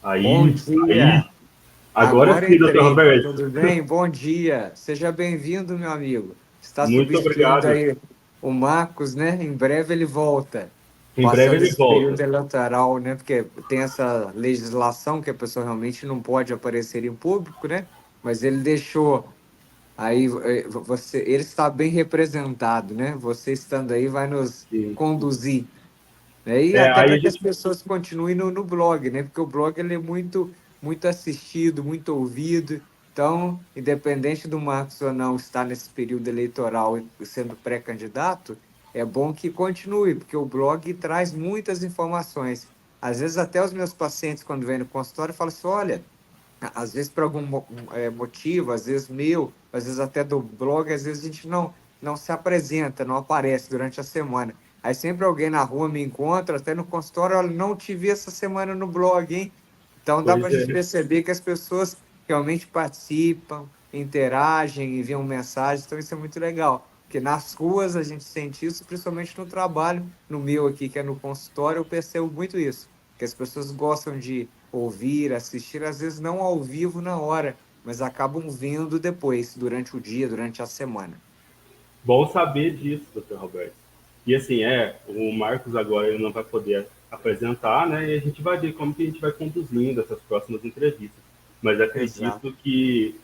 Bom Aí, dia. agora Agora sim, doutor entrei. Roberto. Tudo bem? Bom dia. Seja bem-vindo, meu amigo. Está Muito substituindo obrigado. aí o Marcos, né? Em breve ele volta, Em breve passando ele esse período volta. eleitoral, né? Porque tem essa legislação que a pessoa realmente não pode aparecer em público, né? Mas ele deixou aí ele está bem representado, né? Você estando aí vai nos Sim. conduzir, né? E até Aí para a que as gente. pessoas continuem no blog, né? Porque o blog ele é muito assistido, muito ouvido. Então, independente do Marcos ou não estar nesse período eleitoral e sendo pré-candidato, é bom que continue, porque o blog traz muitas informações. Às vezes até os meus pacientes, quando vêm no consultório, falam assim, olha, às vezes por algum motivo, às vezes meu, às vezes até do blog, às vezes a gente não se apresenta, não aparece durante a semana. Aí sempre alguém na rua me encontra, até no consultório, olha, não te vi essa semana no blog, hein? Então dá para Pois a gente é. perceber que as pessoas realmente participam, interagem, enviam mensagens, então isso é muito legal. Porque nas ruas a gente sente isso, principalmente no trabalho, no meu aqui, que é no consultório, eu percebo muito isso, que as pessoas gostam de ouvir, assistir, às vezes não ao vivo na hora, mas acabam vendo depois, durante o dia, durante a semana. Bom saber disso, doutor Roberto. E assim, o Marcos agora ele não vai poder apresentar, né? E a gente vai ver como que a gente vai conduzindo essas próximas entrevistas. Mas Exato. acredito que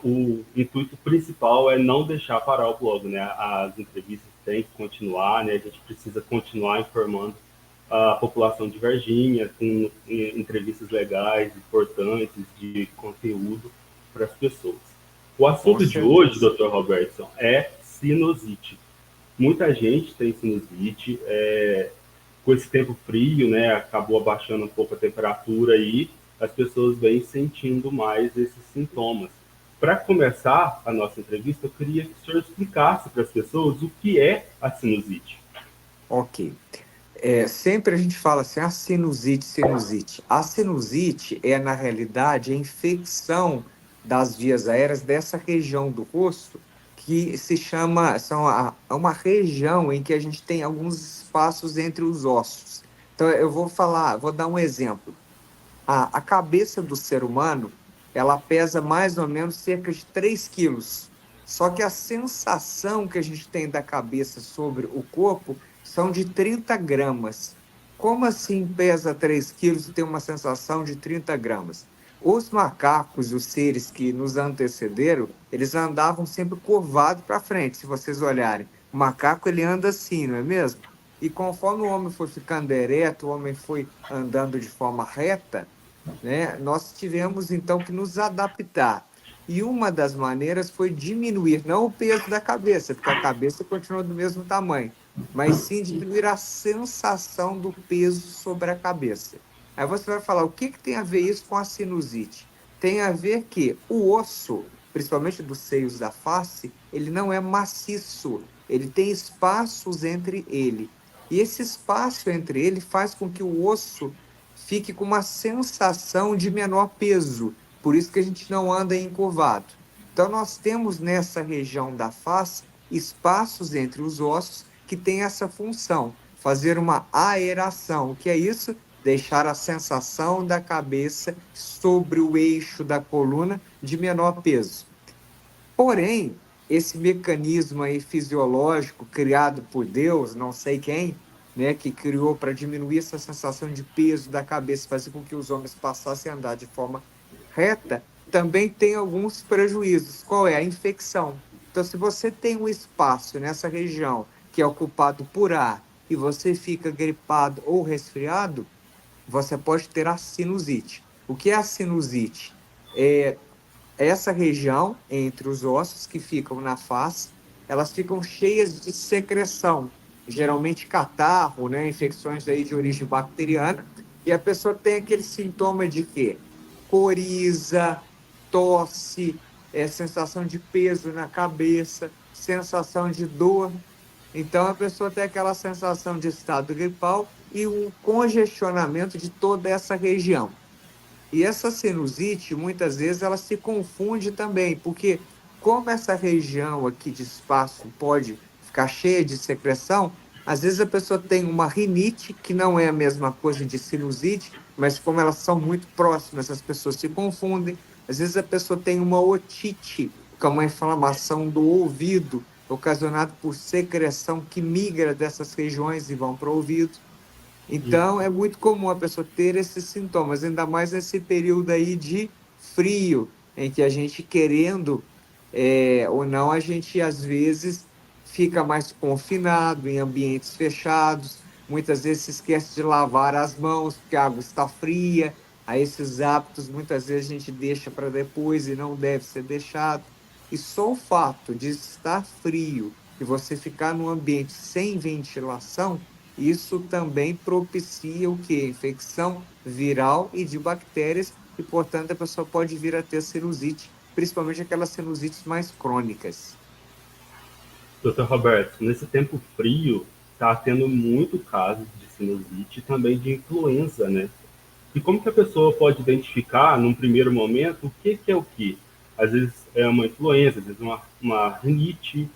o intuito principal é não deixar parar o blog, né? As entrevistas têm que continuar, né? A gente precisa continuar informando a população de Varginha com entrevistas legais, importantes, de conteúdo para as pessoas. O Com assunto de hoje, certeza. Dr. Robertson, é sinusite. Muita gente tem sinusite, com esse tempo frio, né? Acabou abaixando um pouco a temperatura e as pessoas vêm sentindo mais esses sintomas. Para começar a nossa entrevista, eu queria que o senhor explicasse para as pessoas o que é a sinusite. Ok. Sempre a gente fala assim, a sinusite, sinusite. A sinusite é, na realidade, a infecção das vias aéreas dessa região do rosto, que se chama, é uma região em que a gente tem alguns espaços entre os ossos. Então, eu vou falar, vou dar um exemplo. A cabeça do ser humano, ela pesa mais ou menos cerca de 3 quilos. Só que a sensação que a gente tem da cabeça sobre o corpo são de 30 gramas. Como assim pesa 3 quilos e tem uma sensação de 30 gramas? Os macacos, os seres que nos antecederam, eles andavam sempre curvados para frente, se vocês olharem. O macaco, ele anda assim, não é mesmo? E conforme o homem foi ficando ereto, o homem foi andando de forma reta, né? Nós tivemos então que nos adaptar. E uma das maneiras foi diminuir não o peso da cabeça, porque a cabeça continua do mesmo tamanho, mas sim diminuir a sensação do peso sobre a cabeça. Aí você vai falar, o que que tem a ver isso com a sinusite? Tem a ver que o osso, principalmente dos seios da face, ele não é maciço, ele tem espaços entre ele. E esse espaço entre ele faz com que o osso fique com uma sensação de menor peso. Por isso que a gente não anda encurvado. Então, nós temos nessa região da face espaços entre os ossos que têm essa função, fazer uma aeração. O que é isso? Deixar a sensação da cabeça sobre o eixo da coluna de menor peso. Porém, esse mecanismo aí fisiológico criado por Deus, não sei quem, né, que criou para diminuir essa sensação de peso da cabeça, fazer com que os homens passassem a andar de forma reta, também tem alguns prejuízos. Qual é? A infecção. Então, se você tem um espaço nessa região que é ocupado por ar e você fica gripado ou resfriado, você pode ter a sinusite. O que é a sinusite? É essa região entre os ossos que ficam na face, elas ficam cheias de secreção, geralmente catarro, né, infecções aí de origem bacteriana, e a pessoa tem aquele sintoma de quê? Coriza, tosse, sensação de peso na cabeça, sensação de dor. Então a pessoa tem aquela sensação de estado gripal e um congestionamento de toda essa região. E essa sinusite, muitas vezes, ela se confunde também, porque como essa região aqui de espaço pode ficar cheia de secreção, Às vezes a pessoa tem uma rinite, que não é a mesma coisa de sinusite, mas como elas são muito próximas, as pessoas se confundem. Às vezes a pessoa tem uma otite, que é uma inflamação do ouvido, ocasionada por secreção que migra dessas regiões e vão para o ouvido. Então, é muito comum a pessoa ter esses sintomas, ainda mais nesse período aí de frio, em que a gente querendo ou não, a gente às vezes fica mais confinado em ambientes fechados, muitas vezes se esquece de lavar as mãos porque a água está fria, aí esses hábitos muitas vezes a gente deixa para depois e não deve ser deixado. E só o fato de estar frio e você ficar num ambiente sem ventilação, isso também propicia o quê? Infecção viral e de bactérias, e, portanto, a pessoa pode vir a ter sinusite, principalmente aquelas sinusites mais crônicas. Doutor Roberto, nesse tempo frio, está tendo muito caso de sinusite e também de influenza, né? E como que a pessoa pode identificar, num primeiro momento, o que é o que? Às vezes é uma influenza, às vezes uma rinite,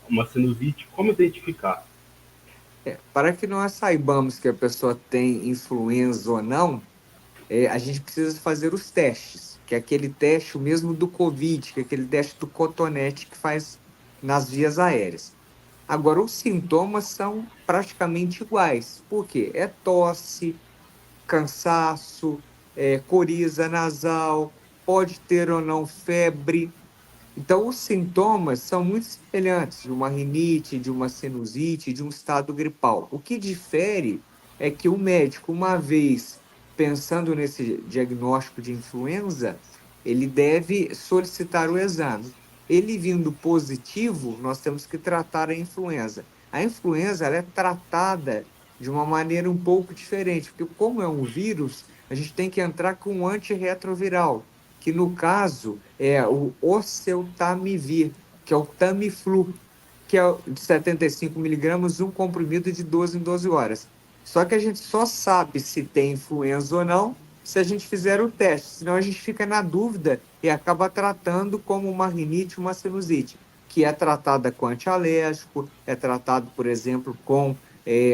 uma sinusite. Como identificar? Para que nós saibamos que a pessoa tem influenza ou não, a gente precisa fazer os testes, que é aquele teste o mesmo do Covid, que é aquele teste do cotonete que faz nas vias aéreas. Agora, os sintomas são praticamente iguais. Por quê? É tosse, cansaço, coriza nasal, pode ter ou não febre. Então, os sintomas são muito semelhantes de uma rinite, de uma sinusite, de um estado gripal. O que difere é que o médico, uma vez pensando nesse diagnóstico de influenza, ele deve solicitar o exame. Ele vindo positivo, nós temos que tratar a influenza. A influenza ela é tratada de uma maneira um pouco diferente, porque como é um vírus, a gente tem que entrar com um antirretroviral, que no caso é o oseltamivir, que é o Tamiflu, que é de 75 miligramas, um comprimido de 12 em 12 horas. Só que a gente só sabe se tem influenza ou não se a gente fizer o teste, senão a gente fica na dúvida e acaba tratando como uma rinite, uma sinusite, que é tratada com antialérgico, é tratado, por exemplo, com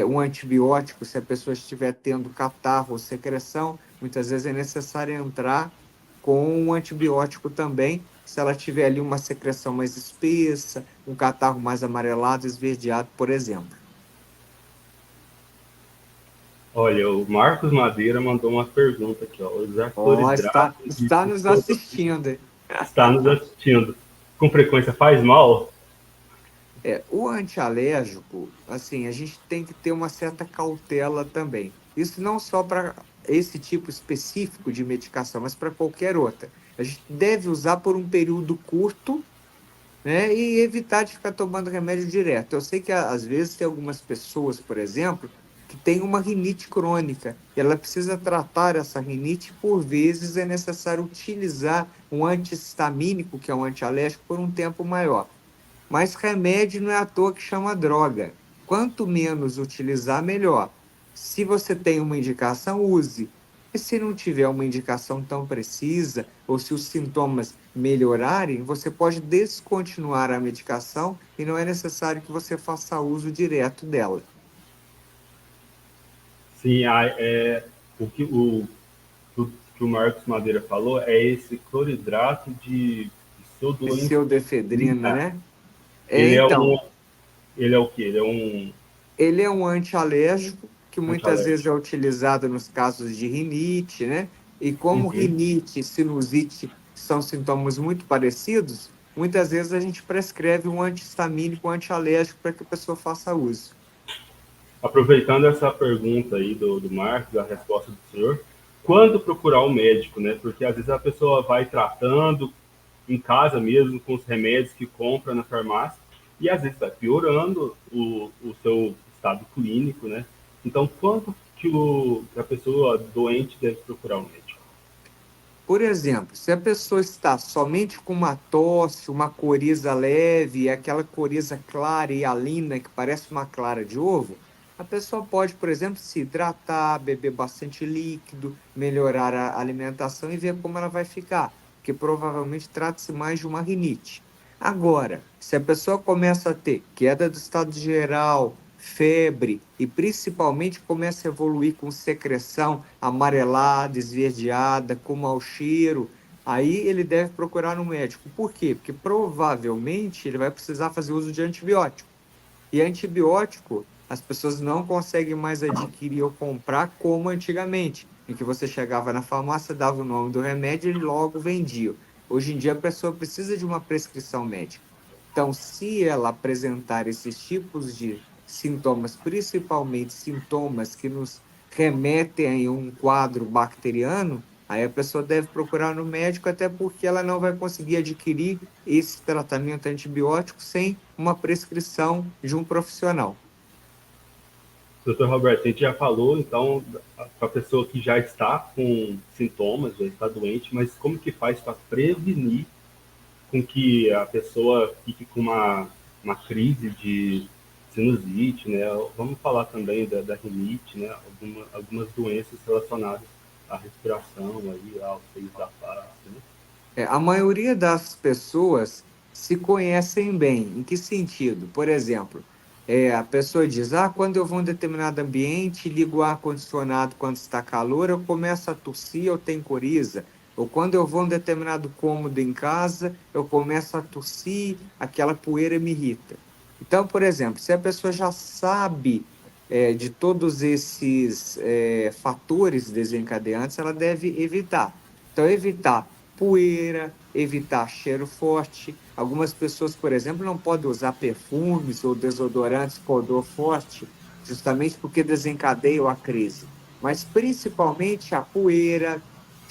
um antibiótico, se a pessoa estiver tendo catarro ou secreção, muitas vezes é necessário entrar com um antibiótico também, se ela tiver ali uma secreção mais espessa, um catarro mais amarelado, esverdeado, por exemplo. Olha, o Marcos Madeira mandou uma pergunta aqui, ó. Usar Ó, está, cloridrato de está nos assistindo. está nos assistindo. Com frequência faz mal? O antialérgico, assim, a gente tem que ter uma certa cautela também. Isso não só para esse tipo específico de medicação, mas para qualquer outra. A gente deve usar por um período curto, né, e evitar de ficar tomando remédio direto. Eu sei que às vezes tem algumas pessoas, por exemplo, que têm uma rinite crônica e ela precisa tratar essa rinite, por vezes é necessário utilizar um antihistamínico, que é um antialérgico, por um tempo maior. Mas remédio não é à toa que chama droga. Quanto menos utilizar, melhor. Se você tem uma indicação, use. E se não tiver uma indicação tão precisa, ou se os sintomas melhorarem, você pode descontinuar a medicação e não é necessário que você faça uso direto dela. Sim, o que o Marcos Madeira falou é esse cloridrato de Pseudoefedrina, pseudoestrina. né? Ele é Então, ele é o quê? Ele é um ele é um antialérgico que muitas vezes é antialérgico. utilizado nos casos de rinite, né? E como Uhum. rinite e sinusite são sintomas muito parecidos, muitas vezes a gente prescreve um antihistamínico, um antialérgico para que a pessoa faça uso. Aproveitando essa pergunta aí do Marcos, a resposta do senhor, quando procurar o médico, né? Porque às vezes a pessoa vai tratando em casa mesmo, com os remédios que compra na farmácia, e às vezes vai piorando o seu estado clínico, né? Então, quanto que a pessoa doente deve procurar o médico? Por exemplo, se a pessoa está somente com uma tosse, uma coriza leve, aquela coriza clara e alina que parece uma clara de ovo, a pessoa pode, por exemplo, se hidratar, beber bastante líquido, melhorar a alimentação e ver como ela vai ficar, porque provavelmente trata-se mais de uma rinite. Agora, se a pessoa começa a ter queda do estado geral, febre e principalmente começa a evoluir com secreção amarelada, esverdeada, com mau cheiro, aí ele deve procurar um médico. Por quê? Porque provavelmente ele vai precisar fazer uso de antibiótico. E antibiótico, as pessoas não conseguem mais adquirir ou comprar como antigamente, em que você chegava na farmácia, dava o nome do remédio e ele logo vendia. Hoje em dia, a pessoa precisa de uma prescrição médica. Então, se ela apresentar esses tipos de sintomas, principalmente sintomas que nos remetem a um quadro bacteriano, aí a pessoa deve procurar no médico, até porque ela não vai conseguir adquirir esse tratamento antibiótico sem uma prescrição de um profissional. Doutor Roberto, a gente já falou, então, para a pessoa que já está com sintomas, já está doente, mas como que faz para prevenir com que a pessoa fique com uma crise de sinusite, né? Vamos falar também da rinite, né? Algumas doenças relacionadas à respiração, aí, aos seios da face, né? A maioria das pessoas se conhecem bem. Em que sentido? Por exemplo, a pessoa diz: quando eu vou em um determinado ambiente, ligo o ar-condicionado quando está calor, eu começo a tossir, eu tenho coriza. Ou quando eu vou em um determinado cômodo em casa, eu começo a tossir, aquela poeira me irrita. Então, por exemplo, se a pessoa já sabe de todos esses fatores desencadeantes, ela deve evitar. Então, evitar poeira, evitar cheiro forte. Algumas pessoas, por exemplo, não podem usar perfumes ou desodorantes com odor forte, justamente porque desencadeiam a crise. Mas principalmente a poeira,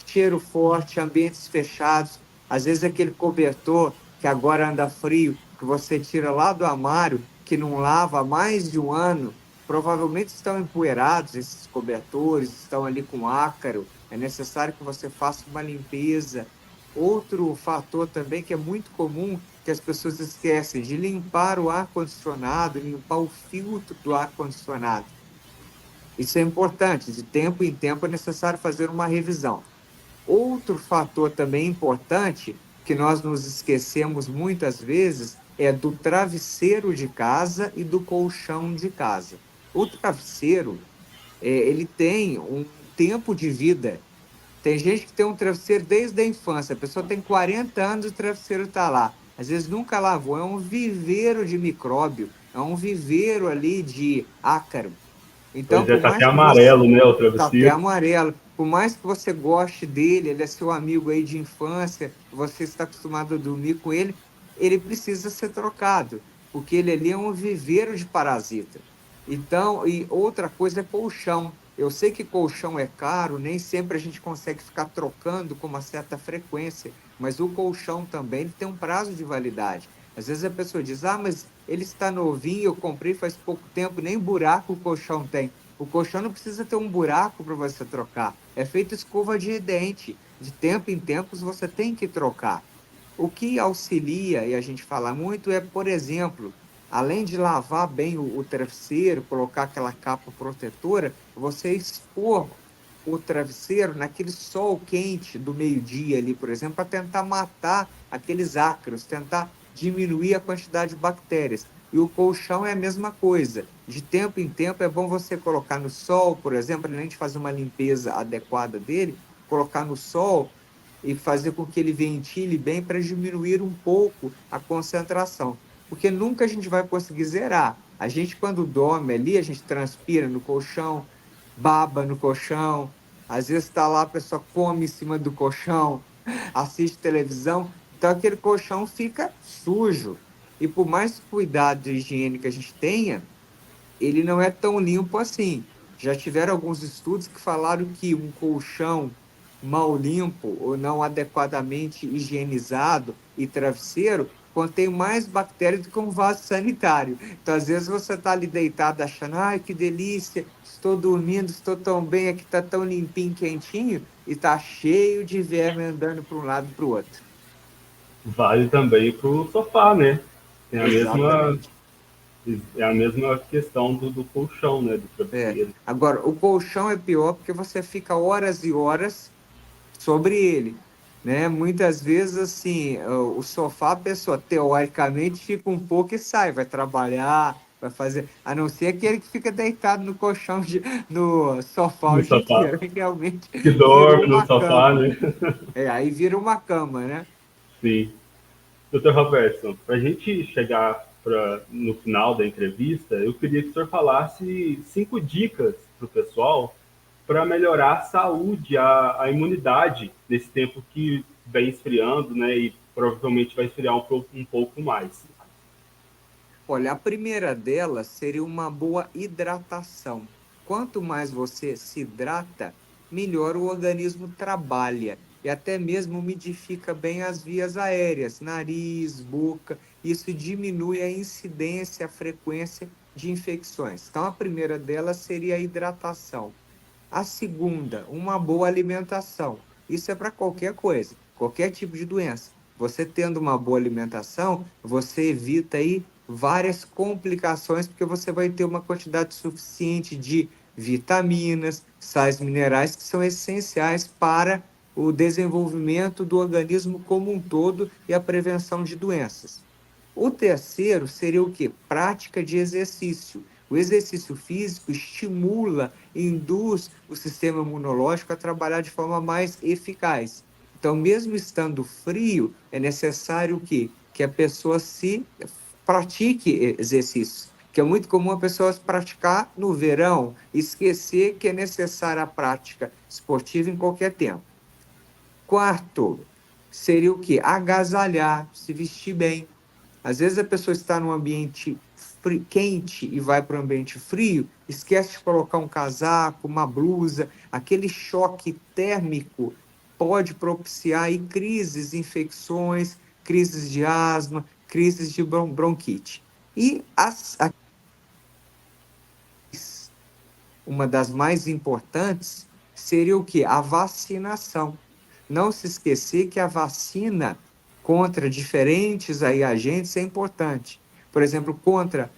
cheiro forte, ambientes fechados, às vezes aquele cobertor que agora anda frio, que você tira lá do armário, que não lava há mais de um ano, provavelmente estão empoeirados esses cobertores, estão ali com ácaro, é necessário que você faça uma limpeza. Outro fator também que é muito comum, que as pessoas esquecem, de limpar o ar-condicionado, limpar o filtro do ar-condicionado. Isso é importante, de tempo em tempo é necessário fazer uma revisão. Outro fator também importante, que nós nos esquecemos muitas vezes, é do travesseiro de casa e do colchão de casa. O travesseiro, ele tem um tempo de vida. Tem gente que tem um travesseiro desde a infância. A pessoa tem 40 anos e o travesseiro está lá. Às vezes nunca lavou. É um viveiro de micróbio. É um viveiro ali de ácaro. Então, Pois é, por tá até mais que você... amarelo, né, o Tá até travesseiro. amarelo. Por mais que você goste dele, ele é seu amigo aí de infância, você está acostumado a dormir com ele, ele precisa ser trocado, porque ele ali é um viveiro de parasita. Então, e outra coisa é colchão. Eu sei que colchão é caro, nem sempre a gente consegue ficar trocando com uma certa frequência, mas o colchão também ele tem um prazo de validade. Às vezes a pessoa diz: mas ele está novinho, eu comprei faz pouco tempo, nem buraco o colchão tem. O colchão não precisa ter um buraco para você trocar. É feito escova de dente. De tempo em tempos você tem que trocar. O que auxilia, e a gente fala muito, é, por exemplo, além de lavar bem o travesseiro, colocar aquela capa protetora, você expor o travesseiro naquele sol quente do meio-dia ali, por exemplo, para tentar matar aqueles ácaros, tentar diminuir a quantidade de bactérias. E o colchão é a mesma coisa. De tempo em tempo é bom você colocar no sol, por exemplo, além de fazer uma limpeza adequada dele, colocar no sol e fazer com que ele ventile bem para diminuir um pouco a concentração. Porque nunca a gente vai conseguir zerar. A gente, quando dorme ali, a gente transpira no colchão, baba no colchão, às vezes está lá, a pessoa come em cima do colchão, assiste televisão, então aquele colchão fica sujo. E por mais cuidado de higiene que a gente tenha, ele não é tão limpo assim. Já tiveram alguns estudos que falaram que um colchão mal limpo ou não adequadamente higienizado e travesseiro contém mais bactérias do que um vaso sanitário. Então, às vezes, você está ali deitado achando: ai, que delícia, estou dormindo, estou tão bem, aqui está tão limpinho, quentinho, e está cheio de verme andando para um lado e para o outro. Vale também para o sofá, né? Tem a mesma, Exatamente. é a mesma questão do colchão, né? Do É. travesseiro. Agora, o colchão é pior porque você fica horas e horas sobre ele, né? Muitas vezes, assim, o sofá, a pessoa teoricamente fica um pouco e sai, vai trabalhar, Vai fazer, a não ser aquele que fica deitado no colchão, no sofá No o dia sofá. inteiro, que realmente Que virou dorme no uma sofá, cama. né? Aí vira uma cama, né? Sim. Doutor Robertson, para a gente chegar no final da entrevista, eu queria que o senhor falasse 5 dicas para o pessoal para melhorar a saúde, a imunidade nesse tempo que vem esfriando, né? E provavelmente vai esfriar um pouco mais. Olha, a primeira delas seria uma boa hidratação. Quanto mais você se hidrata, melhor o organismo trabalha e até mesmo umidifica bem as vias aéreas, nariz, boca. Isso diminui a incidência, a frequência de infecções. Então, a primeira delas seria a hidratação. A segunda, uma boa alimentação. Isso é para qualquer coisa, qualquer tipo de doença. Você tendo uma boa alimentação, você evita aí várias complicações, porque você vai ter uma quantidade suficiente de vitaminas, sais minerais que são essenciais para o desenvolvimento do organismo como um todo e a prevenção de doenças. O terceiro seria o quê? Prática de exercício. O exercício físico estimula, induz o sistema imunológico a trabalhar de forma mais eficaz. Então, mesmo estando frio, é necessário o quê? Que a pessoa se pratique exercícios. Que é muito comum a pessoa praticar no verão, esquecer que é necessária a prática esportiva em qualquer tempo. Quarto, seria o quê? Agasalhar, se vestir bem. Às vezes a pessoa está num ambiente quente e vai para um ambiente frio, esquece de colocar um casaco, uma blusa, aquele choque térmico pode propiciar aí crises, infecções, crises de asma, crises de bronquite. E uma das mais importantes seria o quê? A vacinação. Não se esquecer que a vacina contra diferentes aí agentes é importante. Por exemplo, contra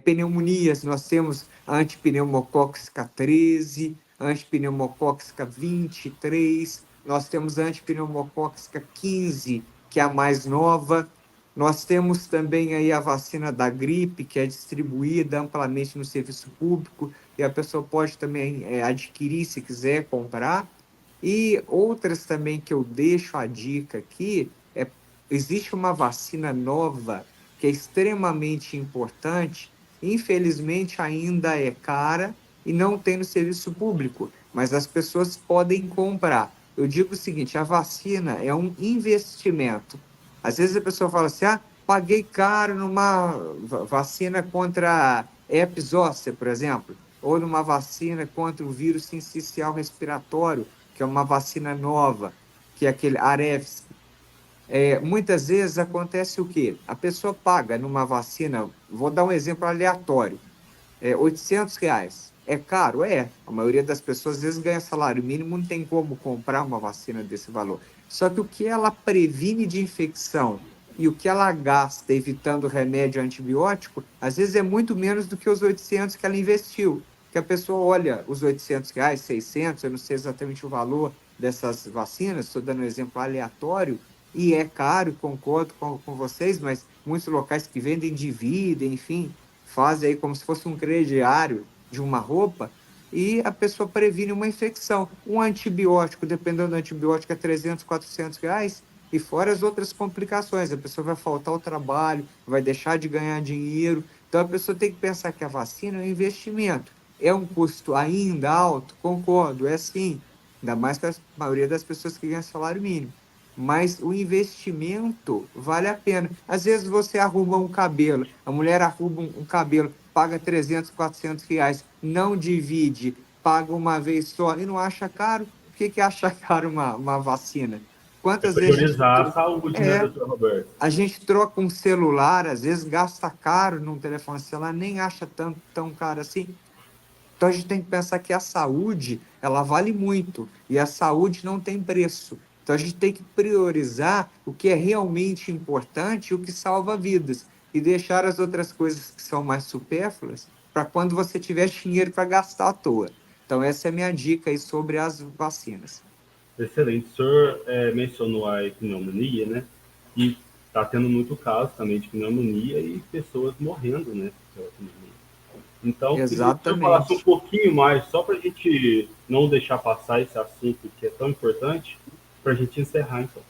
pneumonias, nós temos a antipneumocóxica 13, antipneumocóxica 23, nós temos a antipneumocóxica 15, que é a mais nova. Nós temos também aí a vacina da gripe, que é distribuída amplamente no serviço público, e a pessoa pode também adquirir se quiser comprar. E outras também que eu deixo a dica aqui, existe uma vacina nova que é extremamente importante, infelizmente ainda é cara e não tem no serviço público, mas as pessoas podem comprar. Eu digo o seguinte, a vacina é um investimento. Às vezes a pessoa fala assim, paguei caro numa vacina contra a herpes zoster, por exemplo, ou numa vacina contra o vírus sincicial respiratório, que é uma vacina nova, que é aquele Arevs. Muitas vezes acontece o quê? A pessoa paga numa vacina, vou dar um exemplo aleatório, R$ 800. É caro? É. A maioria das pessoas às vezes ganha salário mínimo, não tem como comprar uma vacina desse valor. Só que o que ela previne de infecção e o que ela gasta evitando remédio antibiótico, às vezes é muito menos do que os 800 que ela investiu. Que a pessoa olha os R$ 800, 600, eu não sei exatamente o valor dessas vacinas, estou dando um exemplo aleatório, e é caro, concordo com vocês, mas muitos locais que vendem dividem, enfim, fazem aí como se fosse um crediário de uma roupa, e a pessoa previne uma infecção. Um antibiótico, dependendo do antibiótico, é R$ 300, R$ 400, e fora as outras complicações. A pessoa vai faltar ao trabalho, vai deixar de ganhar dinheiro. Então, a pessoa tem que pensar que a vacina é um investimento. É um custo ainda alto? Concordo, é sim. Ainda mais para a maioria das pessoas que ganham salário mínimo. Mas o investimento vale a pena. Às vezes você arruma um cabelo, a mulher arruma um cabelo, paga 300, R$ 400, não divide, paga uma vez só e não acha caro. Por que acha caro uma vacina? É Quantas vezes priorizar a saúde, né, é, doutor Roberto? a gente troca um celular, às vezes gasta caro num telefone celular, nem acha tão caro assim. Então a gente tem que pensar que a saúde, ela vale muito e a saúde não tem preço. Então a gente tem que priorizar o que é realmente importante e o que salva vidas e deixar as outras coisas que são mais supérfluas para quando você tiver dinheiro para gastar à toa. Então essa é a minha dica aí sobre as vacinas. Excelente. O senhor mencionou a pneumonia, né? E está tendo muito caso também de pneumonia e pessoas morrendo, né, pela pneumonia. Então, queria que você falasse um Exatamente. pouquinho mais, só para a gente não deixar passar esse assunto que é tão importante, para a gente encerrar, então.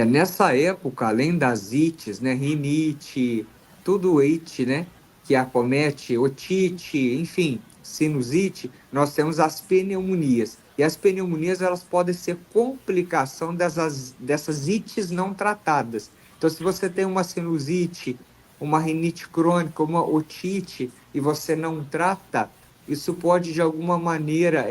Nessa época, além das ites, né, rinite, tudo it, né, que acomete, otite, enfim, sinusite, nós temos as pneumonias. E as pneumonias, elas podem ser complicação dessas ites não tratadas. Então, se você tem uma sinusite, uma rinite crônica, uma otite, e você não trata, isso pode, de alguma maneira,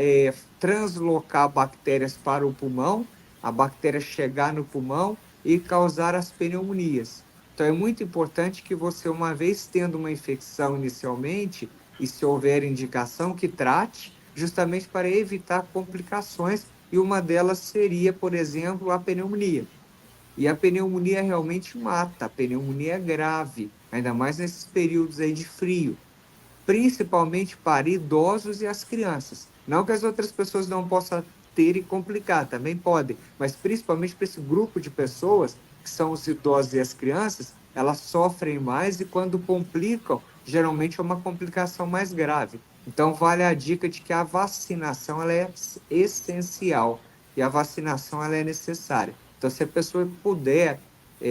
translocar bactérias para o pulmão, a bactéria chegar no pulmão e causar as pneumonias. Então, é muito importante que você, uma vez tendo uma infecção inicialmente, e se houver indicação, que trate, justamente para evitar complicações, e uma delas seria, por exemplo, a pneumonia. E a pneumonia realmente mata, a pneumonia é grave, ainda mais nesses períodos aí de frio, principalmente para idosos e as crianças. Não que as outras pessoas não possam ter e complicar, também podem, mas principalmente para esse grupo de pessoas, que são os idosos e as crianças, elas sofrem mais e quando complicam, geralmente é uma complicação mais grave. Então, vale a dica de que a vacinação ela é essencial e a vacinação ela é necessária. Então, se a pessoa puder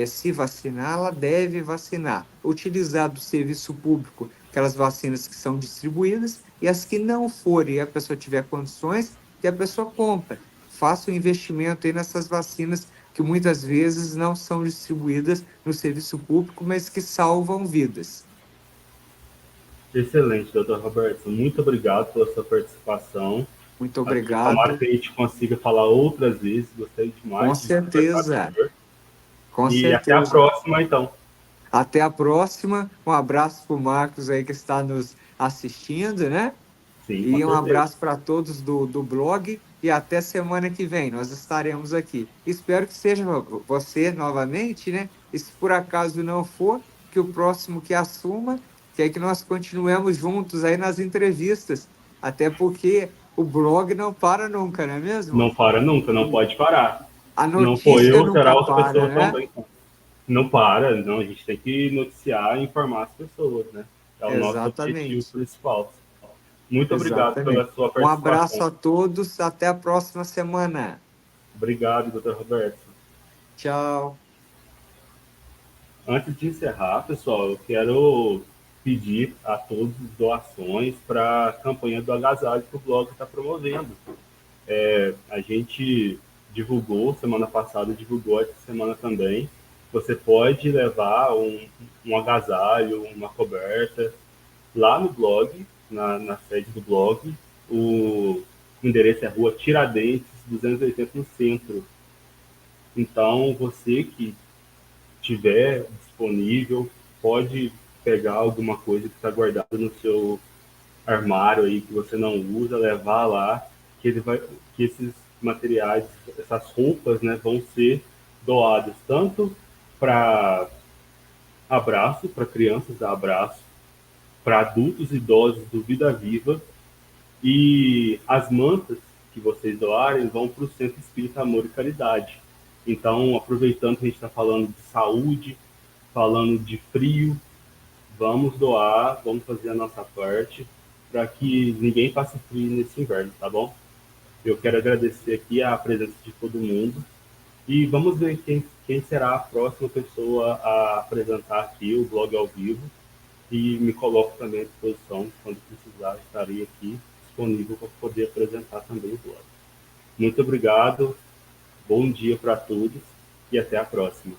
se vacinar, ela deve vacinar. Utilizar do serviço público aquelas vacinas que são distribuídas e as que não forem e a pessoa tiver condições, que a pessoa compra. Faça o investimento aí nessas vacinas que muitas vezes não são distribuídas no serviço público, mas que salvam vidas. Excelente, doutor Roberto. Muito obrigado pela sua participação. Muito Aqui, tomara obrigado. que a gente consiga falar outras vezes. Gostei Com demais de conversar com o certeza, senhor. com E até a certeza. próxima, então. Até a próxima. Um abraço para o Marcos aí que está nos assistindo, né? Sim, com E um certeza. abraço para todos do blog e até semana que vem. Nós estaremos aqui. Espero que seja você novamente, né? E se por acaso não for, que o próximo que assuma, que é que nós continuemos juntos aí nas entrevistas. Até porque o blog não para nunca, não é mesmo? Não para nunca, não pode parar. A Se não for notícia eu, será nunca outra para, pessoa né? também. Não para, não. A gente tem que noticiar e informar as pessoas, né? É o nosso objetivo Exatamente. principal. Muito obrigado pela Exatamente. sua Um abraço participação. a todos. Até a próxima semana. Obrigado, doutor Roberto. Tchau. Antes de encerrar, pessoal, eu quero pedir a todos doações para a campanha do agasalho que o blog está promovendo. A gente divulgou, semana passada, divulgou essa semana também. Você pode levar um agasalho, uma coberta lá no blog, na sede do blog. O endereço é Rua Tiradentes, 280, no centro. Então, você que tiver disponível, pode pegar alguma coisa que está guardada no seu armário aí que você não usa, levar lá, que ele vai, que esses materiais, essas roupas, né, vão ser doadas tanto para abraço, para crianças dar abraço, para adultos e idosos do Vida Viva, e as mantas que vocês doarem vão para o Centro Espírita Amor e Caridade. Então, aproveitando que a gente está falando de saúde, falando de frio, vamos doar, vamos fazer a nossa parte para que ninguém passe frio nesse inverno, tá bom? Eu quero agradecer aqui a presença de todo mundo e vamos ver quem será a próxima pessoa a apresentar aqui o blog ao vivo e me coloco também à disposição, quando precisar, estarei aqui disponível para poder apresentar também o blog. Muito obrigado, bom dia para todos e até a próxima.